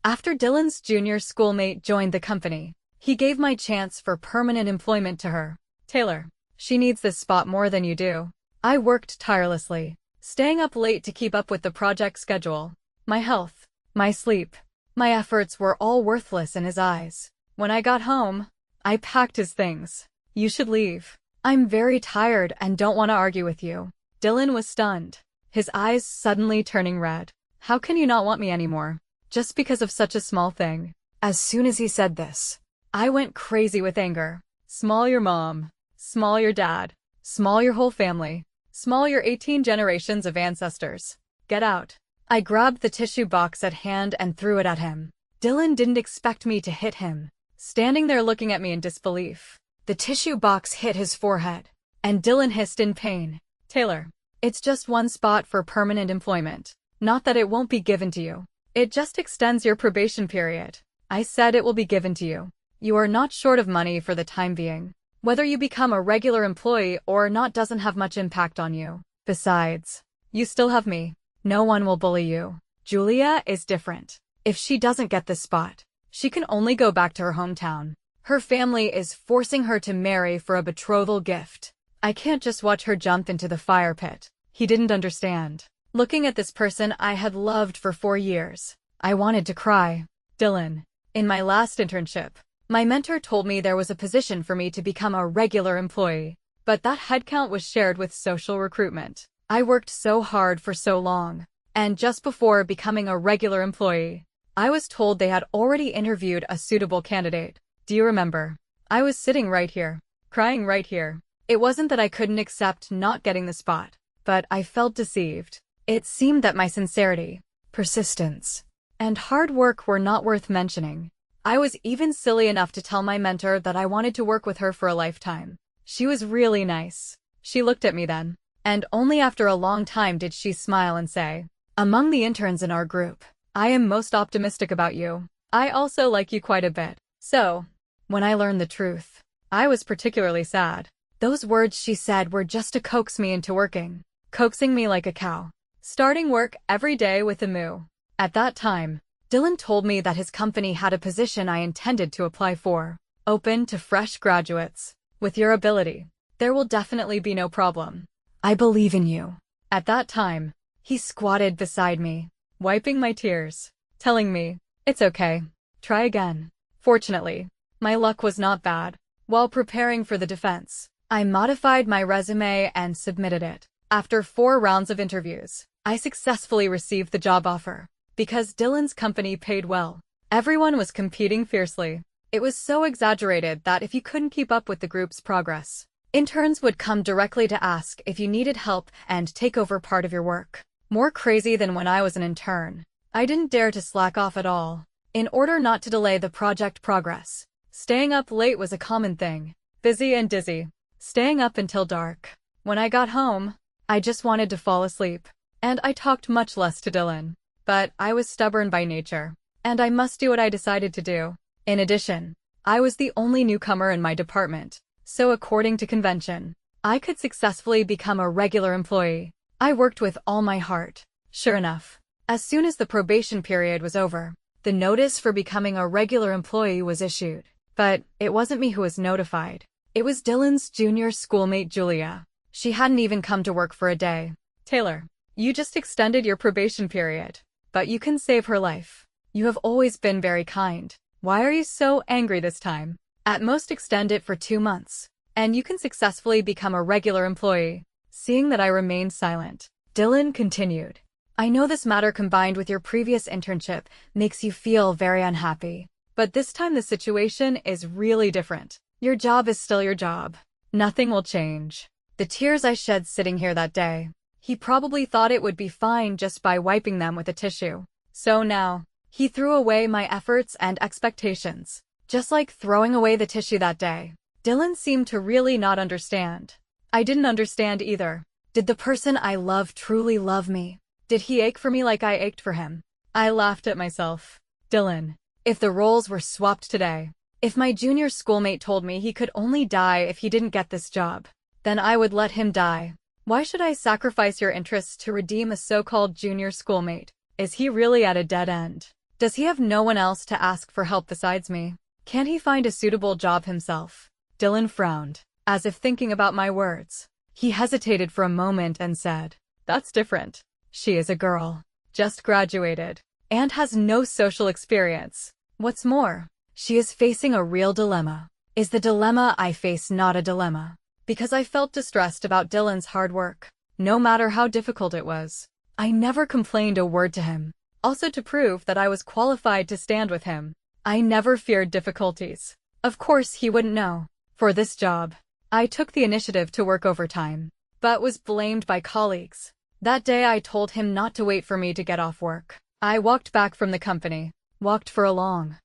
After Dylan's junior schoolmate joined the company, he gave my chance for permanent employment to her. Taylor, she needs this spot more than you do. I worked tirelessly, staying up late to keep up with the project schedule. My health, my sleep, my efforts were all worthless in his eyes. When I got home, I packed his things. You should leave. I'm very tired and don't want to argue with you. Dylan was stunned, his eyes suddenly turning red. How can you not want me anymore? Just because of such a small thing. As soon as he said this, I went crazy with anger. Small your mom. Small your dad. Small your whole family. Small your 18 generations of ancestors. Get out. I grabbed the tissue box at hand and threw it at him. Dylan didn't expect me to hit him, standing there looking at me in disbelief. The tissue box hit his forehead, and Dylan hissed in pain. Taylor, it's just one spot for permanent employment. Not that it won't be given to you. It just extends your probation period. I said it will be given to you. You are not short of money for the time being. Whether you become a regular employee or not doesn't have much impact on you. Besides, you still have me. No one will bully you. Julia is different. If she doesn't get this spot, she can only go back to her hometown. Her family is forcing her to marry for a betrothal gift. I can't just watch her jump into the fire pit. He didn't understand. Looking at this person I had loved for 4 years, I wanted to cry. Dylan, in my last internship, my mentor told me there was a position for me to become a regular employee, but that headcount was shared with social recruitment. I worked so hard for so long, and just before becoming a regular employee, I was told they had already interviewed a suitable candidate. Do you remember? I was sitting right here, crying right here. It wasn't that I couldn't accept not getting the spot, but I felt deceived. It seemed that my sincerity, persistence, and hard work were not worth mentioning. I was even silly enough to tell my mentor that I wanted to work with her for a lifetime. She was really nice. She looked at me then, and only after a long time did she smile and say, among the interns in our group, I am most optimistic about you. I also like you quite a bit. So, when I learned the truth, I was particularly sad. Those words she said were just to coax me into working, coaxing me like a cow, starting work every day with a moo. At that time, Dylan told me that his company had a position I intended to apply for, open to fresh graduates. With your ability, there will definitely be no problem. I believe in you. At that time, he squatted beside me, wiping my tears, telling me, it's okay. Try again. Fortunately, my luck was not bad. While preparing for the defense, I modified my resume and submitted it. After 4 rounds of interviews, I successfully received the job offer. Because Dylan's company paid well, everyone was competing fiercely. It was so exaggerated that if you couldn't keep up with the group's progress, interns would come directly to ask if you needed help and take over part of your work. More crazy than when I was an intern. I didn't dare to slack off at all. In order not to delay the project progress, staying up late was a common thing. Busy and dizzy. Staying up until dark. When I got home, I just wanted to fall asleep. And I talked much less to Dylan. But I was stubborn by nature, and I must do what I decided to do. In addition, I was the only newcomer in my department, so according to convention, I could successfully become a regular employee. I worked with all my heart. Sure enough, as soon as the probation period was over, the notice for becoming a regular employee was issued. But it wasn't me who was notified. It was Dylan's junior schoolmate Julia. She hadn't even come to work for a day. Taylor, you just extended your probation period. But you can save her life. You have always been very kind. Why are you so angry this time? At most extend it for 2 months, and you can successfully become a regular employee. Seeing that I remained silent, Dylan continued. I know this matter combined with your previous internship makes you feel very unhappy. But this time the situation is really different. Your job is still your job. Nothing will change. The tears I shed sitting here that day. He probably thought it would be fine just by wiping them with a tissue. So now, he threw away my efforts and expectations, just like throwing away the tissue that day. Dylan seemed to really not understand. I didn't understand either. Did the person I love truly love me? Did he ache for me like I ached for him? I laughed at myself. Dylan, if the roles were swapped today, if my junior schoolmate told me he could only die if he didn't get this job, then I would let him die. Why should I sacrifice your interests to redeem a so-called junior schoolmate? Is he really at a dead end? Does he have no one else to ask for help besides me? Can't he find a suitable job himself? Dylan frowned, as if thinking about my words. He hesitated for a moment and said, "That's different. She is a girl, just graduated, and has no social experience. What's more, she is facing a real dilemma. Is the dilemma I face not a dilemma?" Because I felt distressed about Dylan's hard work, no matter how difficult it was. I never complained a word to him. Also, to prove that I was qualified to stand with him, I never feared difficulties. Of course, he wouldn't know. For this job, I took the initiative to work overtime, but was blamed by colleagues. That day I told him not to wait for me to get off work. I walked back from the company, walked for a long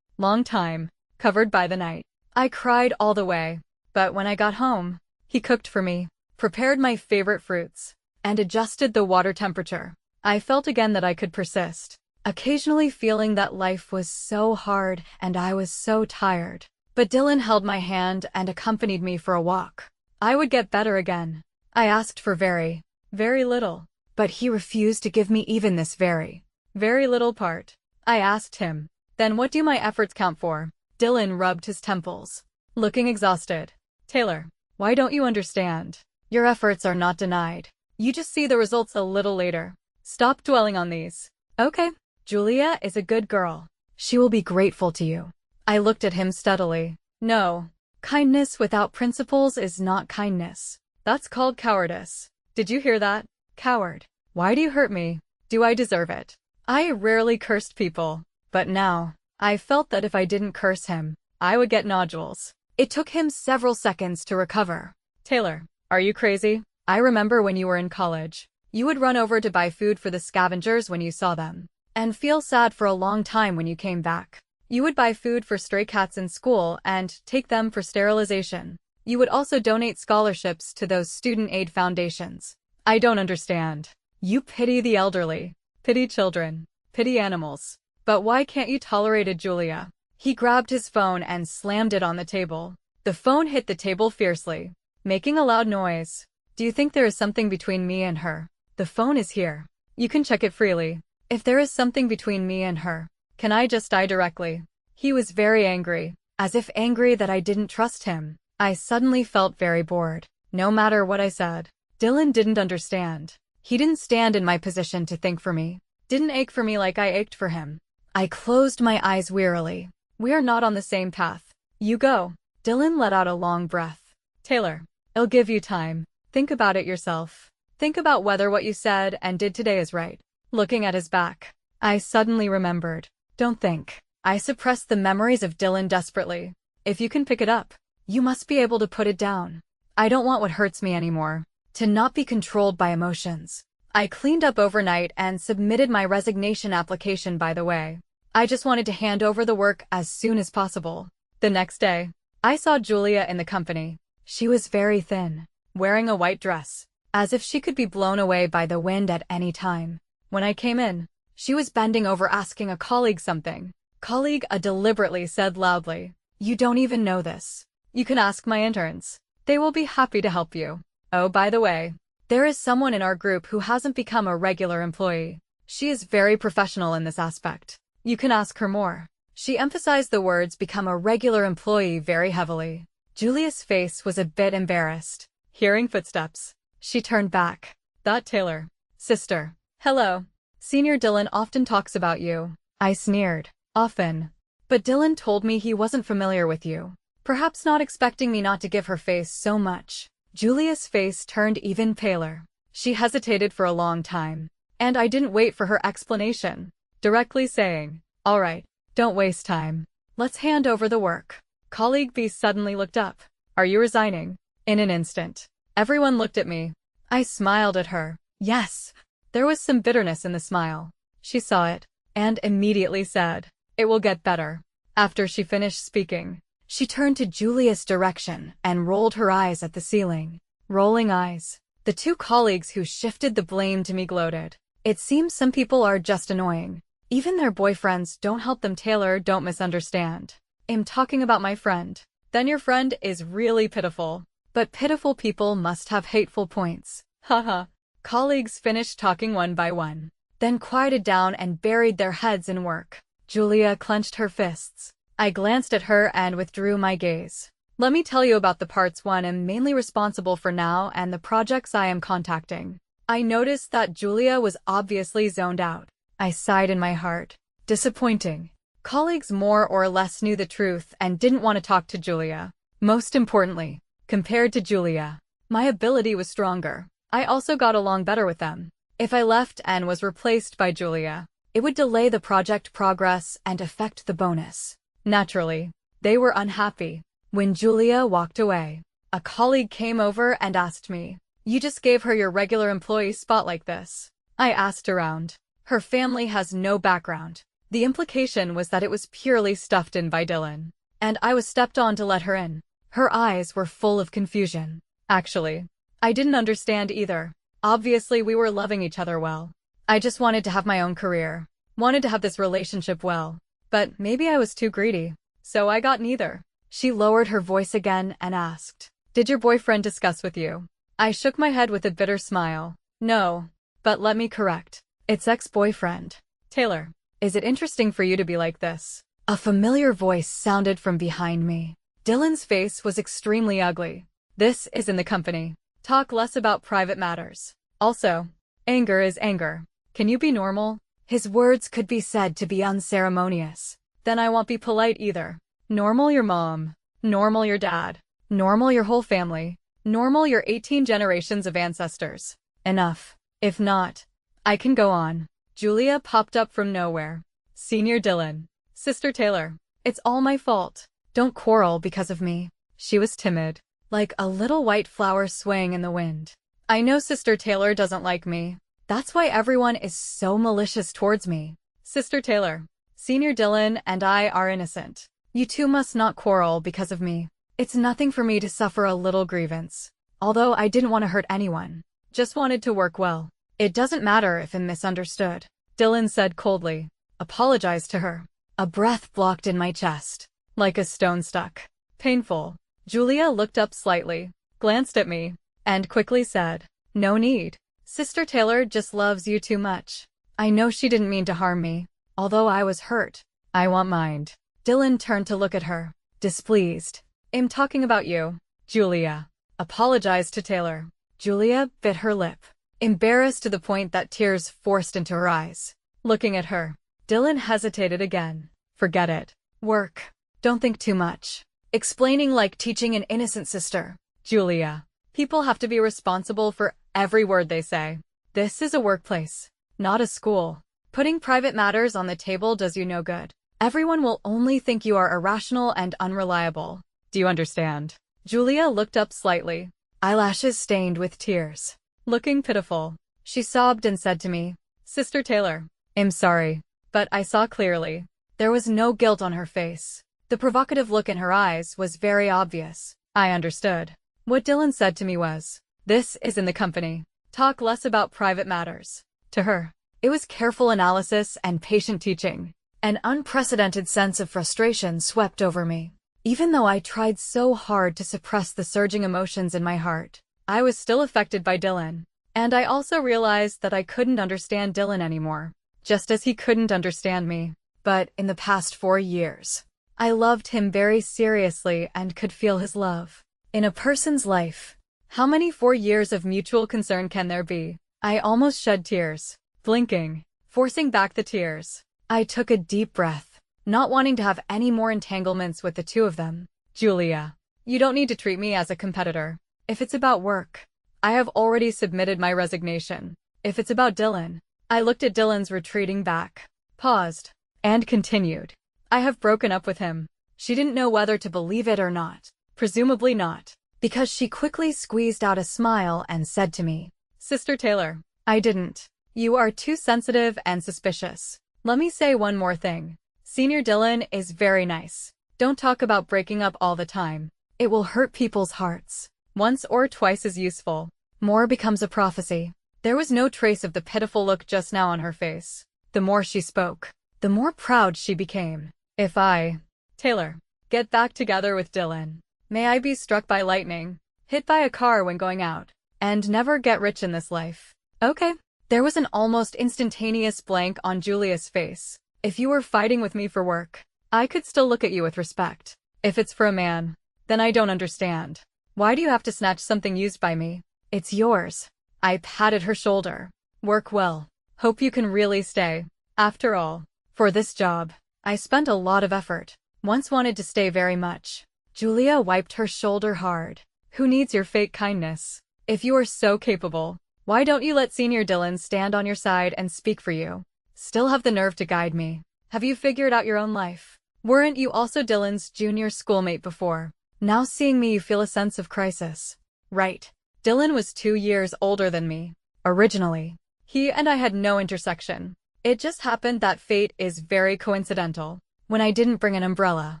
time, covered by the night. I cried all the way, but when I got home, he cooked for me, prepared my favorite fruits, and adjusted the water temperature. I felt again that I could persist, occasionally feeling that life was so hard and I was so tired. But Dylan held my hand and accompanied me for a walk. I would get better again. I asked for very little, but he refused to give me even this very little part. I asked him, "Then what do my efforts count for?" Dylan rubbed his temples, looking exhausted. "Taylor, why don't you understand? Your efforts are not denied. You just see the results a little later. Stop dwelling on these. Okay, Julia is a good girl. She will be grateful to you." I looked at him steadily. "No, kindness without principles is not kindness. That's called cowardice. Did you hear that? Coward. Why do you hurt me? Do I deserve it?" I rarely cursed people, but now, I felt that if I didn't curse him, I would get nodules. It took him several seconds to recover. "Taylor, are you crazy? I remember when you were in college. You would run over to buy food for the scavengers when you saw them, and feel sad for a long time when you came back. You would buy food for stray cats in school and take them for sterilization. You would also donate scholarships to those student aid foundations. I don't understand. You pity the elderly, pity children, pity animals. But why can't you tolerate a Julia?" He grabbed his phone and slammed it on the table. The phone hit the table fiercely, making a loud noise. "Do you think there is something between me and her? The phone is here. You can check it freely. If there is something between me and her, can I just die directly?" He was very angry, as if angry that I didn't trust him. I suddenly felt very bored. No matter what I said, Dylan didn't understand. He didn't stand in my position to think for me, didn't ache for me like I ached for him. I closed my eyes wearily. We are not on the same path. You go. Dylan let out a long breath. "Taylor, I'll give you time. Think about it yourself. Think about whether what you said and did today is right." Looking at his back, I suddenly remembered. "Don't think." I suppressed the memories of Dylan desperately. "If you can pick it up, you must be able to put it down. I don't want what hurts me anymore. To not be controlled by emotions." I cleaned up overnight and submitted my resignation application by the way. I just wanted to hand over the work as soon as possible. The next day, I saw Julia in the company. She was very thin, wearing a white dress, as if she could be blown away by the wind at any time. When I came in, she was bending over asking a colleague something. "Colleague," I deliberately said loudly. "You don't even know this. You can ask my interns. They will be happy to help you. Oh, by the way, there is someone in our group who hasn't become a regular employee. She is very professional in this aspect. You can ask her more." She emphasized the words "become a regular employee" very heavily. Julia's face was a bit embarrassed. Hearing footsteps, she turned back. "That Taylor. Sister. Hello. Senior Dylan often talks about you." I sneered. "Often. But Dylan told me he wasn't familiar with you." Perhaps not expecting me not to give her face so much, Julia's face turned even paler. She hesitated for a long time, and I didn't wait for her explanation, directly saying, "All right, don't waste time. Let's hand over the work." Colleague B suddenly looked up. "Are you resigning?" In an instant, everyone looked at me. I smiled at her. Yes. There was some bitterness in the smile. She saw it, and immediately said, "It will get better." After she finished speaking, she turned to Julia's direction and rolled her eyes at the ceiling. Rolling eyes. The two colleagues who shifted the blame to me gloated. "It seems some people are just annoying. Even their boyfriends don't help them." Taylor, don't misunderstand. I'm talking about my friend. Then your friend is really pitiful. But pitiful people must have hateful points. Haha. Colleagues finished talking one by one, then quieted down and buried their heads in work. Julia clenched her fists. I glanced at her and withdrew my gaze. Let me tell you about the parts one am mainly responsible for now and the projects I am contacting. I noticed that Julia was obviously zoned out. I sighed in my heart. Disappointing. Colleagues more or less knew the truth and didn't want to talk to Julia. Most importantly, compared to Julia, my ability was stronger. I also got along better with them. If I left and was replaced by Julia, it would delay the project progress and affect the bonus. Naturally, they were unhappy. When Julia walked away, a colleague came over and asked me, "You just gave her your regular employee spot like this?" I asked around. Her family has no background. The implication was that it was purely stuffed in by Dylan, and I was stepped on to let her in. Her eyes were full of confusion. Actually, I didn't understand either. Obviously, we were loving each other well. I just wanted to have my own career, wanted to have this relationship well, but maybe I was too greedy, so I got neither. She lowered her voice again and asked, "Did your boyfriend discuss with you?" I shook my head with a bitter smile. "No, but let me correct. It's ex-boyfriend. Taylor, is it interesting for you to be like this?" A familiar voice sounded from behind me. Dylan's face was extremely ugly. "This is in the company. Talk less about private matters. Also, anger is anger. Can you be normal?" His words could be said to be unceremonious. Then I won't be polite either. Normal your mom. Normal your dad. Normal your whole family. Normal your 18 generations of ancestors. Enough. If not, I can go on. Julia popped up from nowhere. "Senior Dylan. Sister Taylor. It's all my fault. Don't quarrel because of me." She was timid, like a little white flower swaying in the wind. "I know Sister Taylor doesn't like me. That's why everyone is so malicious towards me. Sister Taylor, Senior Dylan and I are innocent. You two must not quarrel because of me. It's nothing for me to suffer a little grievance. Although I didn't want to hurt anyone. Just wanted to work well. It doesn't matter if I'm misunderstood." Dylan said coldly. "Apologize to her." A breath blocked in my chest, like a stone stuck. Painful. Julia looked up slightly, glanced at me, and quickly said, "No need. Sister Taylor just loves you too much. I know she didn't mean to harm me, although I was hurt. I won't mind." Dylan turned to look at her, displeased. "I'm talking about you, Julia. Apologize to Taylor." Julia bit her lip, embarrassed to the point that tears forced into her eyes. Looking at her, Dylan hesitated again. "Forget it. Work. Don't think too much." Explaining like teaching an innocent sister. "Julia, people have to be responsible for every word they say. This is a workplace, not a school. Putting private matters on the table does you no good. Everyone will only think you are irrational and unreliable. Do you understand?" Julia looked up slightly, eyelashes stained with tears. Looking pitiful, she sobbed and said to me, "Sister Taylor, I'm sorry, but I saw clearly." There was no guilt on her face. The provocative look in her eyes was very obvious. I understood. What Dylan said to me was, "This is in the company. Talk less about private matters." To her, it was careful analysis and patient teaching. An unprecedented sense of frustration swept over me. Even though I tried so hard to suppress the surging emotions in my heart, I was still affected by Dylan. And I also realized that I couldn't understand Dylan anymore, just as he couldn't understand me. But in the past 4 years, I loved him very seriously and could feel his love. In a person's life, how many 4 years of mutual concern can there be? I almost shed tears, blinking, forcing back the tears. I took a deep breath, not wanting to have any more entanglements with the two of them. "Julia, you don't need to treat me as a competitor. If it's about work, I have already submitted my resignation. If it's about Dylan," I looked at Dylan's retreating back, paused, and continued. "I have broken up with him." She didn't know whether to believe it or not. Presumably not, because she quickly squeezed out a smile and said to me, "Sister Taylor, I didn't. You are too sensitive and suspicious. Let me say one more thing. Senior Dylan is very nice. Don't talk about breaking up all the time. It will hurt people's hearts. Once or twice is useful. More becomes a prophecy." There was no trace of the pitiful look just now on her face. The more she spoke, the more proud she became. "If I, Taylor, get back together with Dylan, may I be struck by lightning, hit by a car when going out, and never get rich in this life." "Okay." There was an almost instantaneous blank on Julia's face. If you were fighting with me for work, I could still look at you with respect. If it's for a man, then I don't understand. Why do you have to snatch something used by me? It's yours. I patted her shoulder. Work well. Hope you can really stay. After all, for this job, I spent a lot of effort. Once wanted to stay very much. Julia wiped her shoulder hard. Who needs your fake kindness? If you are so capable, why don't you let Senior Dylan stand on your side and speak for you? Still have the nerve to guide me. Have you figured out your own life? Weren't you also Dylan's junior schoolmate before? Now seeing me you feel a sense of crisis. Right. Dylan was 2 years older than me. Originally, he and I had no intersection. It just happened that fate is very coincidental. When I didn't bring an umbrella,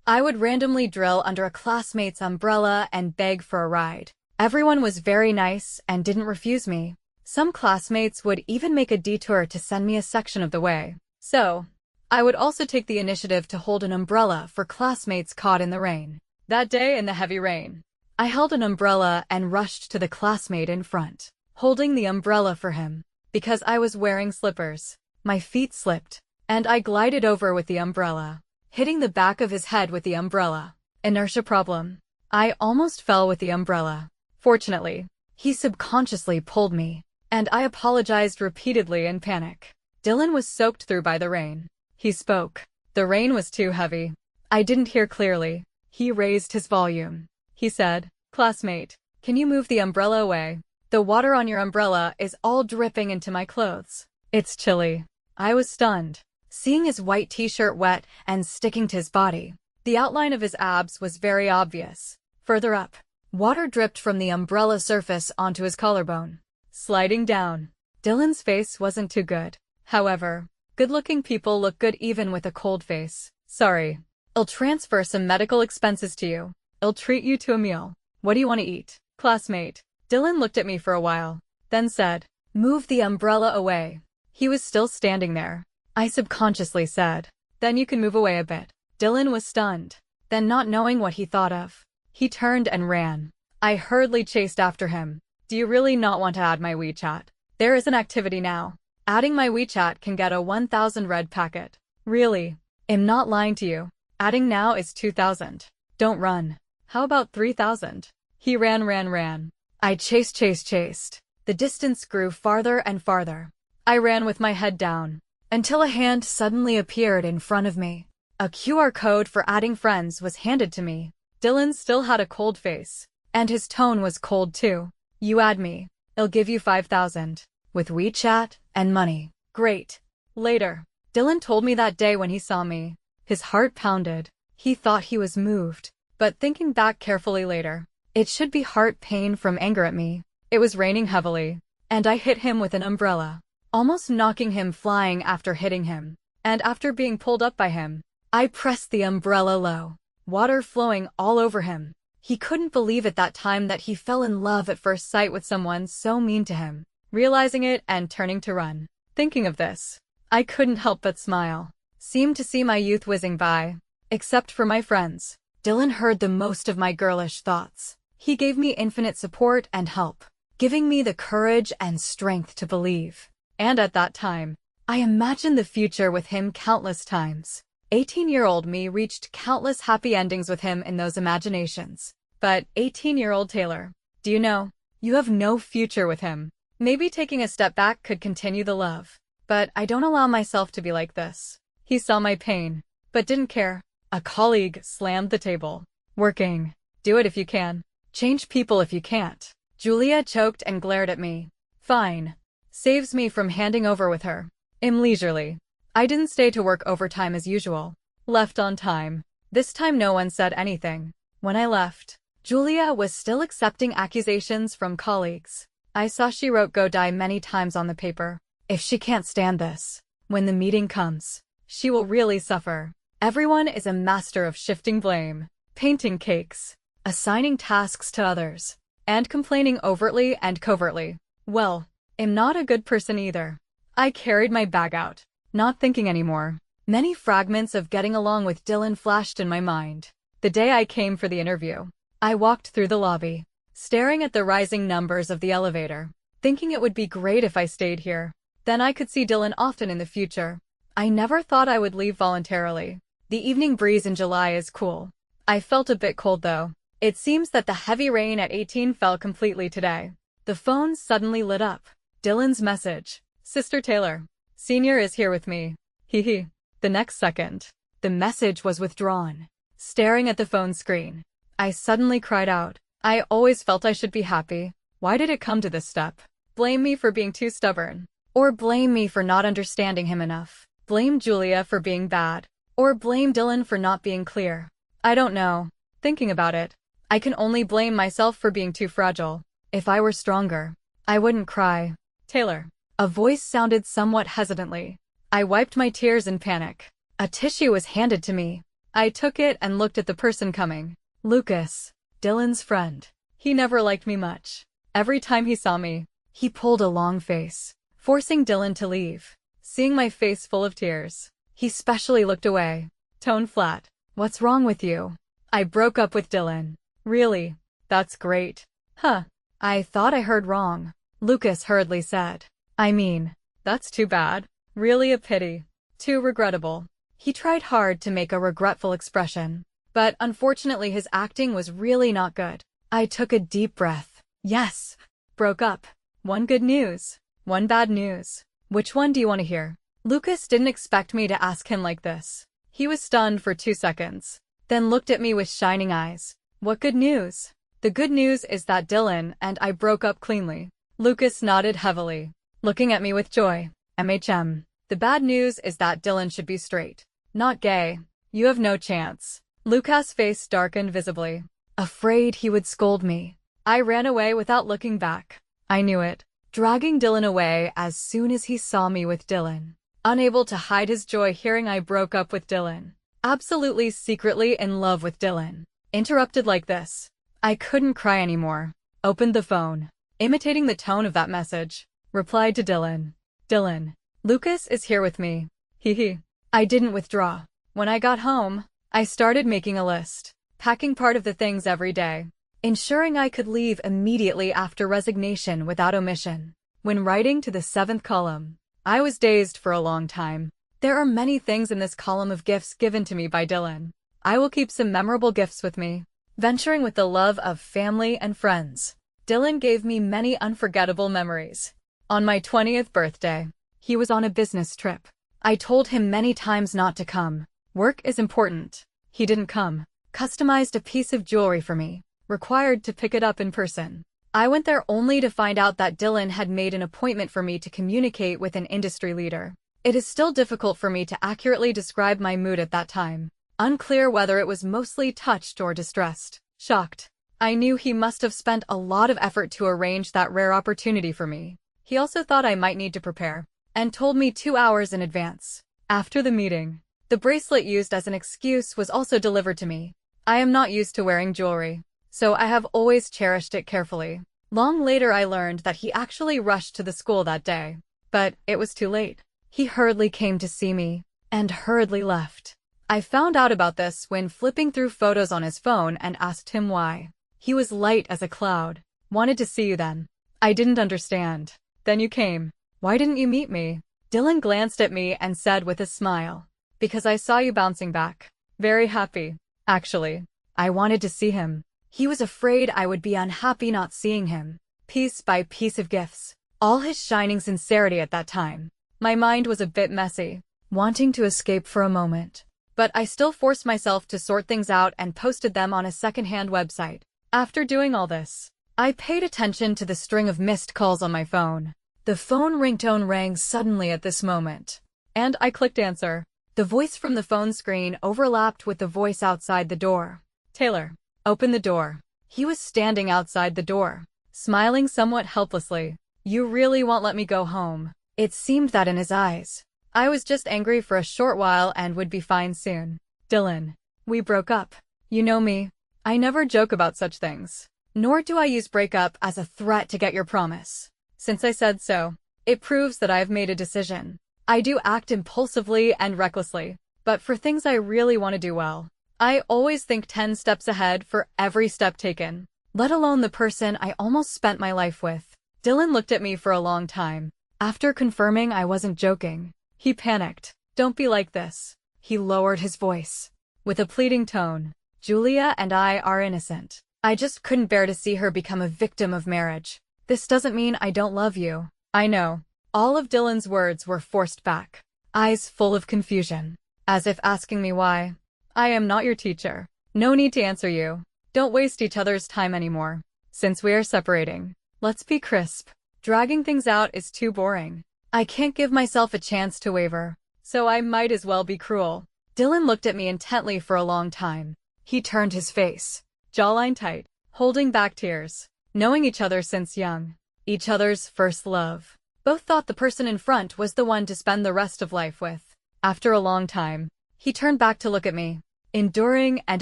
I would randomly drill under a classmate's umbrella and beg for a ride. Everyone was very nice and didn't refuse me. Some classmates would even make a detour to send me a section of the way. So, I would also take the initiative to hold an umbrella for classmates caught in the rain. That day in the heavy rain, I held an umbrella and rushed to the classmate in front, holding the umbrella for him. Because I was wearing slippers, my feet slipped, and I glided over with the umbrella, hitting the back of his head with the umbrella. Inertia problem. I almost fell with the umbrella. Fortunately, he subconsciously pulled me, and I apologized repeatedly in panic. Dylan was soaked through by the rain. He spoke. The rain was too heavy. I didn't hear clearly. He raised his volume. He said, "Classmate, can you move the umbrella away? The water on your umbrella is all dripping into my clothes. It's chilly." I was stunned, seeing his white t-shirt wet and sticking to his body. The outline of his abs was very obvious. Further up, water dripped from the umbrella surface onto his collarbone, sliding down. Dylan's face wasn't too good. However, good-looking people look good even with a cold face. "Sorry. I'll transfer some medical expenses to you. I'll treat you to a meal. What do you want to eat?" "Classmate." Dylan looked at me for a while, then said, "Move the umbrella away." He was still standing there. I subconsciously said, "Then you can move away a bit." Dylan was stunned. Then, not knowing what he thought of, he turned and ran. I hurriedly chased after him. "Do you really not want to add my WeChat? There is an activity now. Adding my WeChat can get a 1,000 red packet." "Really? I'm not lying to you. Adding now is 2,000. Don't run. How about 3,000? He ran. I chased. The distance grew farther and farther. I ran with my head down, until a hand suddenly appeared in front of me. A QR code for adding friends was handed to me. Dylan still had a cold face, and his tone was cold too. "You add me. I'll give you 5,000, with WeChat and money." "Great." Later, Dylan told me that day when he saw me. His heart pounded. He thought he was moved, but thinking back carefully later, it should be heart pain from anger at me. It was raining heavily, and I hit him with an umbrella, almost knocking him flying after hitting him. And after being pulled up by him, I pressed the umbrella low, water flowing all over him. He couldn't believe at that time that he fell in love at first sight with someone so mean to him. Realizing it and turning to run. Thinking of this, I couldn't help but smile. Seemed to see my youth whizzing by. Except for my friends, Dylan heard the most of my girlish thoughts. He gave me infinite support and help, giving me the courage and strength to believe. And at that time, I imagined the future with him countless times. 18-year-old me reached countless happy endings with him in those imaginations. But 18-year-old Taylor, do you know, you have no future with him. Maybe taking a step back could continue the love. But I don't allow myself to be like this. He saw my pain, but didn't care. A colleague slammed the table. "Working. Do it if you can. Change people if you can't." Julia choked and glared at me. "Fine." Saves me from handing over with her. I'm leisurely. I didn't stay to work overtime as usual. Left on time. This time no one said anything. When I left, Julia was still accepting accusations from colleagues. I saw she wrote "Go die" many times on the paper. If she can't stand this, when the meeting comes, she will really suffer. Everyone is a master of shifting blame, painting cakes, assigning tasks to others, and complaining overtly and covertly. Well, I'm not a good person either. I carried my bag out, not thinking anymore. Many fragments of getting along with Dylan flashed in my mind. The day I came for the interview, I walked through the lobby, staring at the rising numbers of the elevator, thinking it would be great if I stayed here. Then I could see Dylan often in the future. I never thought I would leave voluntarily. The evening breeze in July is cool. I felt a bit cold though. It seems that the heavy rain at 18 fell completely today. The phone suddenly lit up. Dylan's message. Sister Taylor. Senior is here with me. Hee hee. The next second, the message was withdrawn. Staring at the phone screen, I suddenly cried out. I always felt I should be happy. Why did it come to this step? Blame me for being too stubborn. Or blame me for not understanding him enough. Blame Julia for being bad. Or blame Dylan for not being clear. I don't know. Thinking about it, I can only blame myself for being too fragile. If I were stronger, I wouldn't cry. Taylor. A voice sounded somewhat hesitantly. I wiped my tears in panic. A tissue was handed to me. I took it and looked at the person coming. Lucas, Dylan's friend. He never liked me much. Every time he saw me, he pulled a long face, forcing Dylan to leave. Seeing my face full of tears, he specially looked away. Tone flat. What's wrong with you? I broke up with Dylan. Really? That's great. Huh. I thought I heard wrong. Lucas hurriedly said. I mean, that's too bad. Really a pity. Too regrettable. He tried hard to make a regretful expression, but unfortunately his acting was really not good. I took a deep breath. Yes. Broke up. One good news. One bad news. Which one do you want to hear? Lucas didn't expect me to ask him like this. He was stunned for 2 seconds, then looked at me with shining eyes. What good news? The good news is that Dylan and I broke up cleanly. Lucas nodded heavily, looking at me with joy. The bad news is that Dylan should be straight, not gay. You have no chance. Lucas' face darkened visibly, afraid he would scold me. I ran away without looking back. I knew it, dragging Dylan away as soon as he saw me with Dylan. Unable to hide his joy hearing I broke up with Dylan. Absolutely secretly in love with Dylan. Interrupted like this. I couldn't cry anymore. Opened the phone. Imitating the tone of that message. Replied to Dylan. Dylan. Lucas is here with me. Hee hee. I didn't withdraw. When I got home, I started making a list. Packing part of the things every day. Ensuring I could leave immediately after resignation without omission. When writing to the 7th column, I was dazed for a long time. There are many things in this column of gifts given to me by Dylan. I will keep some memorable gifts with me. Venturing with the love of family and friends. Dylan gave me many unforgettable memories. On my 20th birthday, he was on a business trip. I told him many times not to come. Work is important. He didn't come. Customized a piece of jewelry for me. Required to pick it up in person. I went there only to find out that Dylan had made an appointment for me to communicate with an industry leader. It is still difficult for me to accurately describe my mood at that time. Unclear whether it was mostly touched or distressed. Shocked. I knew he must have spent a lot of effort to arrange that rare opportunity for me. He also thought I might need to prepare, and told me 2 hours in advance. After the meeting, the bracelet used as an excuse was also delivered to me. I am not used to wearing jewelry, so I have always cherished it carefully. Long later I learned that he actually rushed to the school that day. But it was too late. He hurriedly came to see me, and hurriedly left. I found out about this when flipping through photos on his phone and asked him why. He was light as a cloud. Wanted to see you then. I didn't understand. Then you came. Why didn't you meet me? Dylan glanced at me and said with a smile. Because I saw you bouncing back. Very happy. Actually, I wanted to see him. He was afraid I would be unhappy not seeing him. Piece by piece of gifts. All his shining sincerity at that time. My mind was a bit messy, wanting to escape for a moment. But I still forced myself to sort things out and posted them on a secondhand website. After doing all this, I paid attention to the string of missed calls on my phone. The phone ringtone rang suddenly at this moment, and I clicked answer. The voice from the phone screen overlapped with the voice outside the door. Taylor, open the door. He was standing outside the door, smiling somewhat helplessly. You really won't let me go home. It seemed that in his eyes. I was just angry for a short while and would be fine soon. Dylan, we broke up. You know me. I never joke about such things. Nor do I use breakup as a threat to get your promise. Since I said so, it proves that I have made a decision. I do act impulsively and recklessly, but for things I really want to do well, I always think 10 steps ahead for every step taken, let alone the person I almost spent my life with. Dylan looked at me for a long time. After confirming I wasn't joking, he panicked. Don't be like this. He lowered his voice with a pleading tone. Julia and I are innocent. I just couldn't bear to see her become a victim of marriage. This doesn't mean I don't love you. I know. All of Dylan's words were forced back, eyes full of confusion, as if asking me why. I am not your teacher. No need to answer you. Don't waste each other's time anymore. Since we are separating, let's be crisp. Dragging things out is too boring. I can't give myself a chance to waver, so I might as well be cruel. Dylan looked at me intently for a long time. He turned his face, jawline tight, holding back tears. Knowing each other since young, each other's first love, both thought the person in front was the one to spend the rest of life with. After a long time, he turned back to look at me, enduring and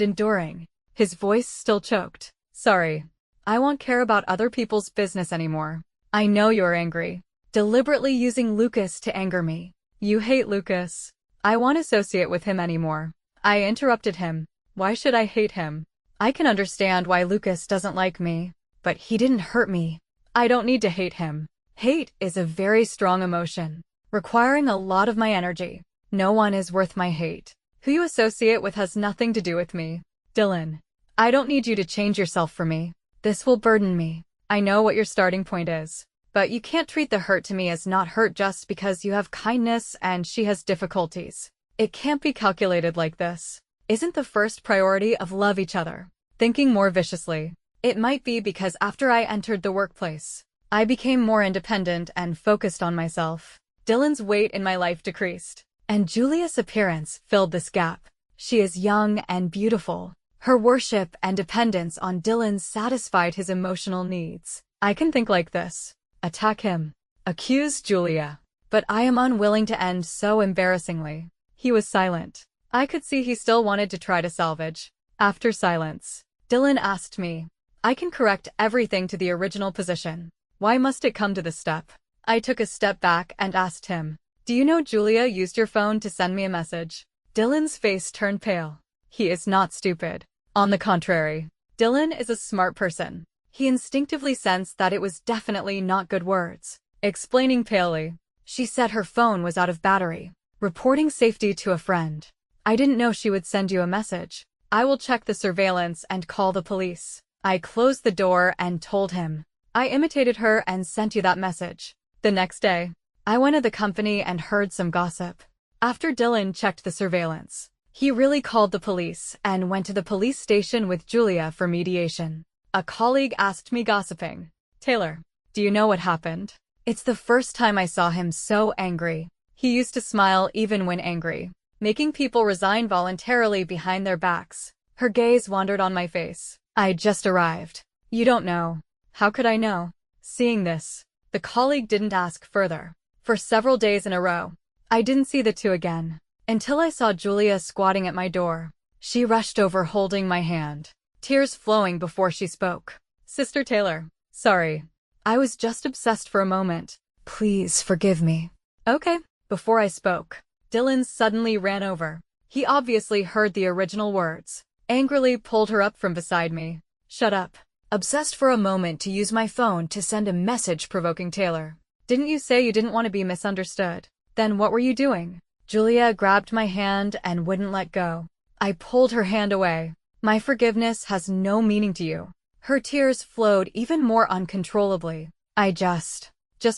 enduring. His voice still choked. Sorry. I won't care about other people's business anymore. I know you're angry. Deliberately using Lucas to anger me. You hate Lucas. I won't associate with him anymore. I interrupted him. Why should I hate him? I can understand why Lucas doesn't like me, but he didn't hurt me. I don't need to hate him. Hate is a very strong emotion, requiring a lot of my energy. No one is worth my hate. Who you associate with has nothing to do with me. Dylan, I don't need you to change yourself for me. This will burden me. I know what your starting point is, but you can't treat the hurt to me as not hurt just because you have kindness and she has difficulties. It can't be calculated like this. Isn't the first priority of love each other? Thinking more viciously. It might be because after I entered the workplace, I became more independent and focused on myself. Dylan's weight in my life decreased, and Julia's appearance filled this gap. She is young and beautiful. Her worship and dependence on Dylan satisfied his emotional needs. I can think like this. Attack him. Accuse Julia. But I am unwilling to end so embarrassingly. He was silent. I could see he still wanted to try to salvage. After silence, Dylan asked me, I can correct everything to the original position. Why must it come to this step? I took a step back and asked him, do you know Julia used your phone to send me a message? Dylan's face turned pale. He is not stupid. On the contrary, Dylan is a smart person. He instinctively sensed that it was definitely not good words. Explaining palely, she said her phone was out of battery, reporting safety to a friend. I didn't know she would send you a message. I will check the surveillance and call the police. I closed the door and told him. I imitated her and sent you that message. The next day, I went to the company and heard some gossip. After Dylan checked the surveillance, he really called the police and went to the police station with Julia for mediation. A colleague asked me gossiping. Taylor, do you know what happened? It's the first time I saw him so angry. He used to smile even when angry, making people resign voluntarily behind their backs. Her gaze wandered on my face. I just arrived. You don't know. How could I know? Seeing this, the colleague didn't ask further. For several days in a row, I didn't see the two again, until I saw Julia squatting at my door. She rushed over holding my hand, tears flowing before she spoke. Sister Taylor, sorry. I was just obsessed for a moment. Please forgive me. Okay. Before I spoke, Dylan suddenly ran over. He obviously heard the original words. Angrily pulled her up from beside me. Shut up. Obsessed for a moment to use my phone to send a message provoking Taylor. Didn't you say you didn't want to be misunderstood? Then what were you doing? Julia grabbed my hand and wouldn't let go. I pulled her hand away. My forgiveness has no meaning to you. Her tears flowed even more uncontrollably. I just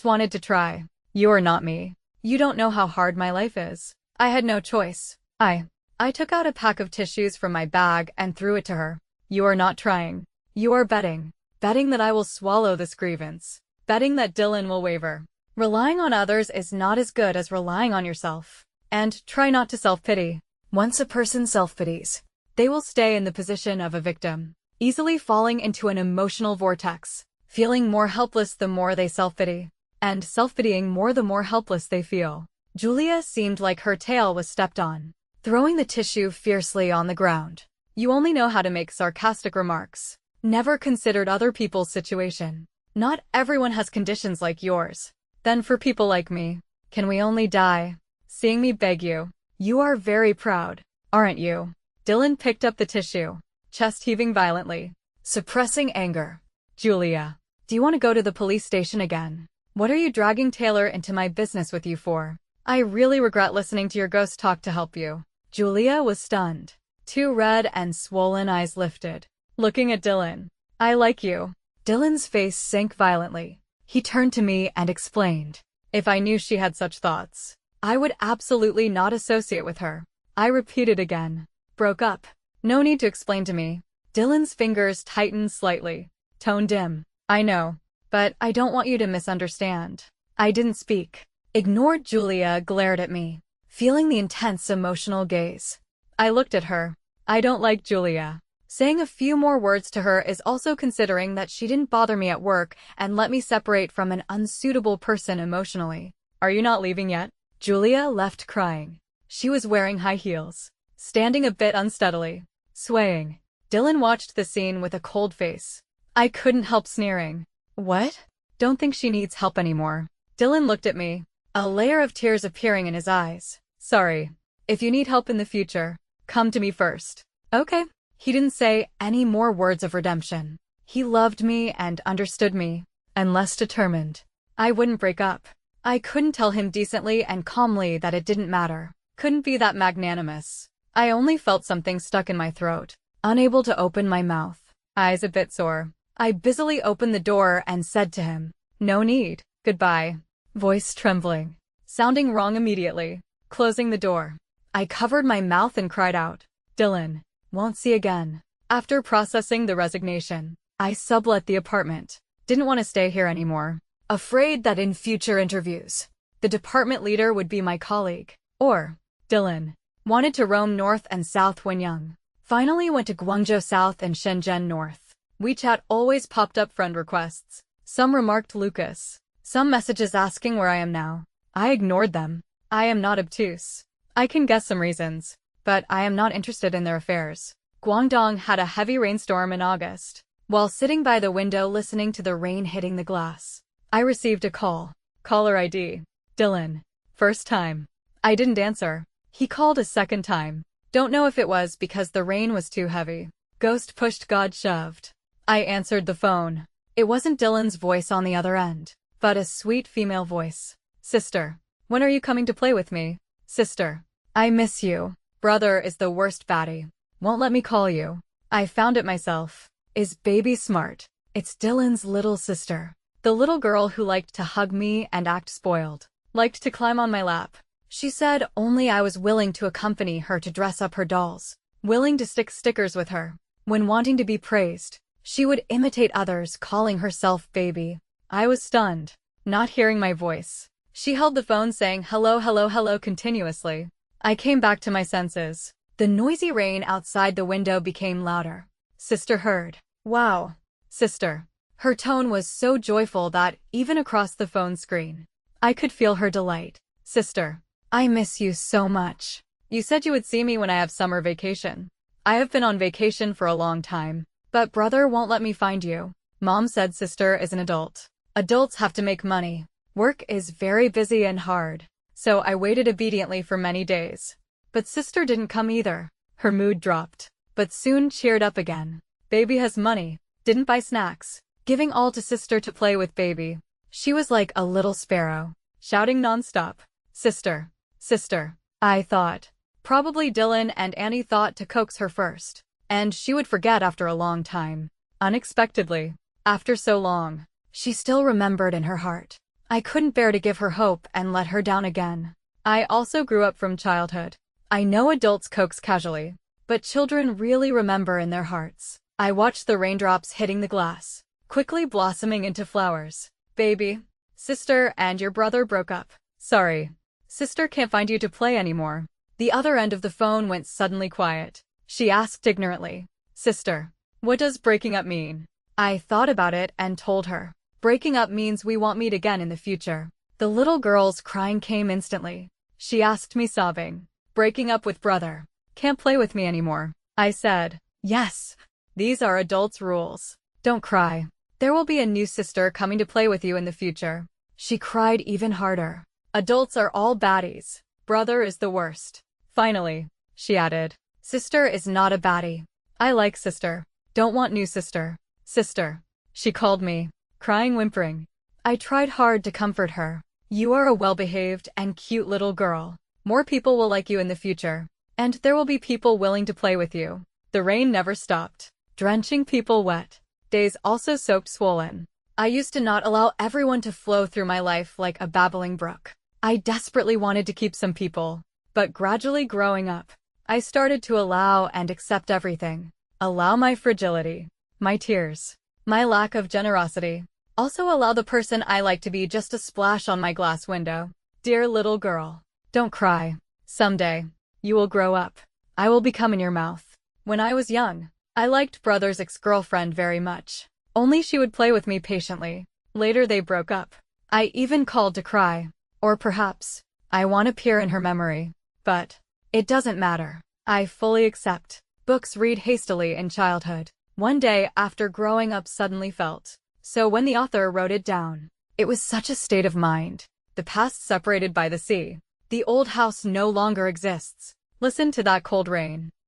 wanted to try. You're not me. You don't know how hard my life is. I had no choice. I took out a pack of tissues from my bag and threw it to her. You are not trying. You are betting. Betting that I will swallow this grievance. Betting that Dylan will waver. Relying on others is not as good as relying on yourself. And try not to self-pity. Once a person self-pities, they will stay in the position of a victim, easily falling into an emotional vortex, feeling more helpless the more they self-pity, and self-pitying more the more helpless they feel. Julia seemed like her tail was stepped on, throwing the tissue fiercely on the ground. You only know how to make sarcastic remarks. Never considered other people's situation. Not everyone has conditions like yours. Then for people like me, can we only die? Seeing me beg you. You are very proud, aren't you? Dylan picked up the tissue, chest heaving violently, suppressing anger. Julia, do you want to go to the police station again? What are you dragging Taylor into my business with you for? I really regret listening to your ghost talk to help you. Julia was stunned. Two red and swollen eyes lifted, looking at Dylan. I like you. Dylan's face sank violently. He turned to me and explained. If I knew she had such thoughts, I would absolutely not associate with her. I repeated again. Broke up. No need to explain to me. Dylan's fingers tightened slightly. Tone dim. I know. But I don't want you to misunderstand. I didn't speak. Ignored. Julia glared at me, feeling the intense emotional gaze. I looked at her. I don't like Julia. Saying a few more words to her is also considering that she didn't bother me at work and let me separate from an unsuitable person emotionally. Are you not leaving yet? Julia left crying. She was wearing high heels, standing a bit unsteadily, swaying. Dylan watched the scene with a cold face. I couldn't help sneering. What? Don't think she needs help anymore. Dylan looked at me, a layer of tears appearing in his eyes. Sorry. If you need help in the future, come to me first. Okay. He didn't say any more words of redemption. He loved me and understood me, and less determined. I wouldn't break up. I couldn't tell him decently and calmly that it didn't matter. Couldn't be that magnanimous. I only felt something stuck in my throat, unable to open my mouth. Eyes a bit sore. I busily opened the door and said to him, no need. Goodbye. Voice trembling, sounding wrong immediately. Closing the door, I covered my mouth and cried out, Dylan. Won't see again. After processing the resignation, I sublet the apartment. Didn't want to stay here anymore. Afraid that in future interviews, the department leader would be my colleague. Or, Dylan. Wanted to roam north and south when young. Finally went to Guangzhou South and Shenzhen North. WeChat always popped up friend requests. Some remarked Lucas. Some messages asking where I am now. I ignored them. I am not obtuse. I can guess some reasons, but I am not interested in their affairs. Guangdong had a heavy rainstorm in August. While sitting by the window listening to the rain hitting the glass, I received a call. Caller ID. Dylan. First time. I didn't answer. He called a second time. Don't know if it was because the rain was too heavy. Ghost pushed, God shoved. I answered the phone. It wasn't Dylan's voice on the other end, but a sweet female voice. Sister. When are you coming to play with me? Sister. I miss you. Brother is the worst baddie. Won't let me call you. I found it myself. Is baby smart? It's Dylan's little sister. The little girl who liked to hug me and act spoiled. Liked to climb on my lap. She said only I was willing to accompany her to dress up her dolls. Willing to stick stickers with her. When wanting to be praised, she would imitate others, calling herself baby. I was stunned, not hearing my voice. She held the phone saying hello, hello, hello continuously. I came back to my senses. The noisy rain outside the window became louder. Sister heard. Wow. Sister. Her tone was so joyful that, even across the phone screen, I could feel her delight. Sister. I miss you so much. You said you would see me when I have summer vacation. I have been on vacation for a long time, but brother won't let me find you. Mom said sister is an adult. Adults have to make money. Work is very busy and hard. So I waited obediently for many days. But sister didn't come either. Her mood dropped, but soon cheered up again. Baby has money. Didn't buy snacks. Giving all to sister to play with baby. She was like a little sparrow, shouting nonstop. Sister. Sister. I thought. Probably Dylan and Annie thought to coax her first. And she would forget after a long time. Unexpectedly. After so long. She still remembered in her heart. I couldn't bear to give her hope and let her down again. I also grew up from childhood. I know adults coax casually, but children really remember in their hearts. I watched the raindrops hitting the glass, quickly blossoming into flowers. Baby. Sister and your brother broke up. Sorry. Sister can't find you to play anymore. The other end of the phone went suddenly quiet. She asked ignorantly. Sister. What does breaking up mean? I thought about it and told her. Breaking up means we won't meet again in the future. The little girl's crying came instantly. She asked me sobbing. Breaking up with brother. Can't play with me anymore. I said, yes. These are adults' rules. Don't cry. There will be a new sister coming to play with you in the future. She cried even harder. Adults are all baddies. Brother is the worst. Finally, she added, sister is not a baddie. I like sister. Don't want new sister. Sister. She called me, crying, whimpering. I tried hard to comfort her. You are a well-behaved and cute little girl. More people will like you in the future. And there will be people willing to play with you. The rain never stopped, drenching people wet. Days also soaked swollen. I used to not allow everyone to flow through my life like a babbling brook. I desperately wanted to keep some people. But gradually growing up, I started to allow and accept everything. Allow my fragility, my tears, my lack of generosity. Also allow the person I like to be just a splash on my glass window. Dear little girl, don't cry. Someday, you will grow up. I will become in your mouth. When I was young, I liked brother's ex-girlfriend very much. Only she would play with me patiently. Later they broke up. I even called to cry. Or perhaps, I want to peer in her memory. But it doesn't matter. I fully accept. Books read hastily in childhood. One day after growing up suddenly felt. So when the author wrote it down, it was such a state of mind. The past separated by the sea. The old house no longer exists. Listen to that cold rain.